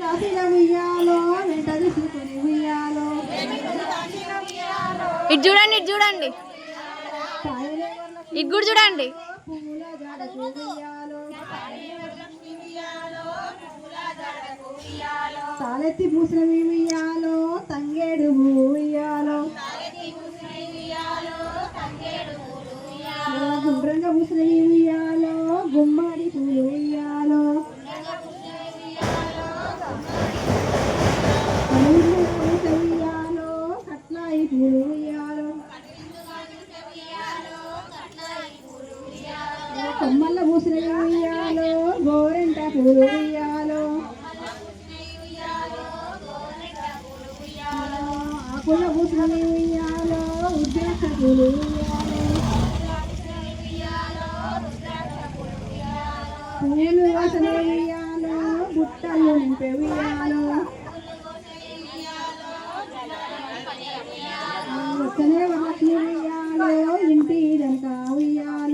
కాసిన ఉయ్యాలో వెంట తీసుకుని ఉయ్యాలో ఇటు చూడండి ఇటు చూడండి ఇటు కూడా చూడండి పువ్వుల జాడకు ఉయ్యాలో తాళెత్తి పూసిన ఉయ్యాలో తంగేడు ఉయ్యాలో గుండ్రంగా పూసిన ఉయ్యాలో గుమ్మడి పూలు ఉయ్యాలో ఉయ్యాలో కట్నాయి పూలు ఉయ్యాలో కొమ్మల్ల పూసిన ఉయ్యాలో గోరెంట పూలు ఉయ్యాలో ఆకుల పూసిన ఉయ్యాలో ఉద్యాక్ష పూలు పూలు వాసన ఉయ్యాలో బుట్టలు నింపే ఉయ్యాలో